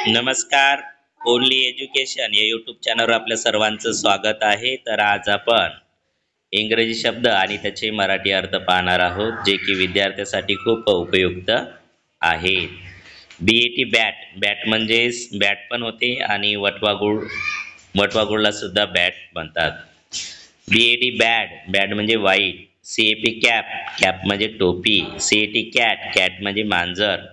नमस्कार. Only education या YouTube चॅनलवर आपल्या सर्वांचं स्वागत आहे. तर आज आपण इंग्रजी शब्द आणि त्याचे मराठी अर्थ पाहणार आहोत, जे की विद्यार्थ्यांसाठी खूप उपयुक्त आहेत. BAT bat. बॅट म्हणजे बॅट पण होते आणि वटवागुळला सुद्धा बॅट म्हणतात. BAD bat. बॅट म्हणजे वाईट. CAP cap. कॅप म्हणजे टोपी. CAT cat. कॅट म्हणजे मांजर.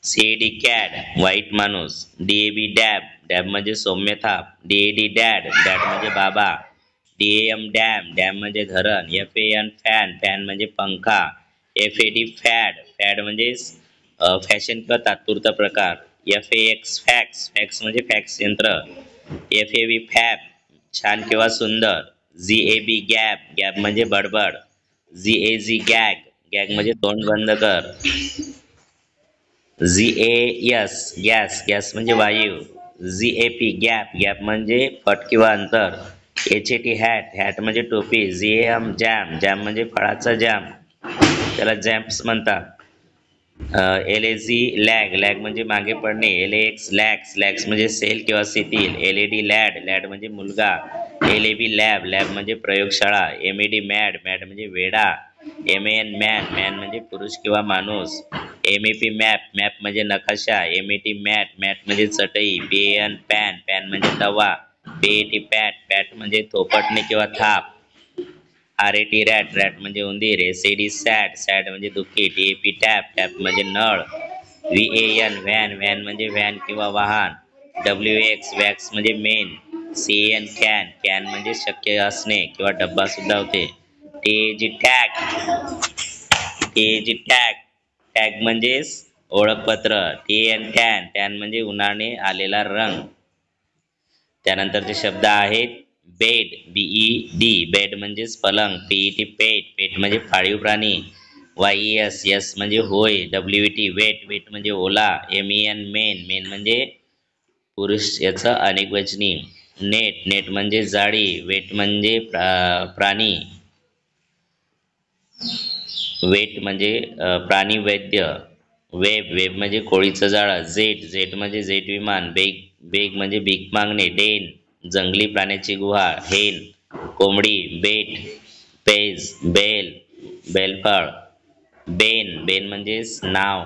CAD कॅड वाईट माणूस. DAB dab. डॅब म्हणजे सौम्य थाप. DAD dad. डॅड म्हणजे बाबा. DAM dam. डॅम म्हणजे धरण. FAN fan. फॅन म्हणजे पंखा. FAD fad. फॅड म्हणजे फॅशन किंवा तात्पुरता प्रकार. FAX fax. फॅक्स म्हणजे फॅक्स यंत्र. FAB fab. छान किंवा सुंदर. GAB gap. गॅप म्हणजे बडबड. GAG Gage. गॅग म्हणजे तोंड बंद कर. GAS gas. गॅस म्हणजे वायू. GAP gap. गॅप म्हणजे फट किंवा अंतर. HAT hat. हॅट म्हणजे टोपी. JAM jam. जॅम म्हणजे फळाचा जॅम, त्याला जॅम्प्स म्हणतात. LAG lag. लॅग म्हणजे मागे पडणे. LAX लॅक्स. लॅक्स म्हणजे सेल किंवा शिथिल. LAD lad. लॅड म्हणजे मुलगा. LAB lab. लॅब म्हणजे प्रयोगशाळा. MAD mad. मॅड म्हणजे वेडा. MAN man. मॅन म्हणजे पुरुष किंवा माणूस. MAP map. मॅप म्हणजे नकाशा. MAT mat. मॅट म्हणजे चटई. PAN pan. पॅन म्हणजे तवा. PAT पॅट. पॅट म्हणजे थोपटणे किंवा थाप. RAT rat. रॅट म्हणजे उंदीर. SAD sad. सॅड म्हणजे दुःखी. TAP tap. टॅप म्हणजे नळ. VAN van. व्हॅन म्हणजे व्हॅन किंवा वाहन. WX वॅक्स म्हणजे मेन. CAN can. कॅन म्हणजे शक्य असणे किंवा डब्बा सुद्धा होते. TAG tag. TAG tag. Tag म्हणजे ओळखपत्र. TAN tan. टॅन म्हणजे उन्हाने आलेला रंग. त्यानंतरचे शब्द आहेत बेड. BED बेड म्हणजे पलंग. PET पेट. पेट म्हणजे पाळीव प्राणी. YES यस म्हणजे होय. WET weight. वेट म्हणजे ओला. MEN main. मेन म्हणजे पुरुष, याचा अनेक वचनी. नेट. नेट म्हणजे जाळी. वेट म्हणजे प्राणी. वेट म्हणजे प्राणी वैद्य. वेब. वेब म्हणजे कोळीचं जाळं. जेट. जेट म्हणजे जेट विमान. बेग. बेग म्हणजे भीक मागणे. डेन. जंगली प्राण्याची गुहा. हेन. कोंबडी. बेट. पेज. बेल. बेलफळ. बेन. बेन म्हणजे नाव.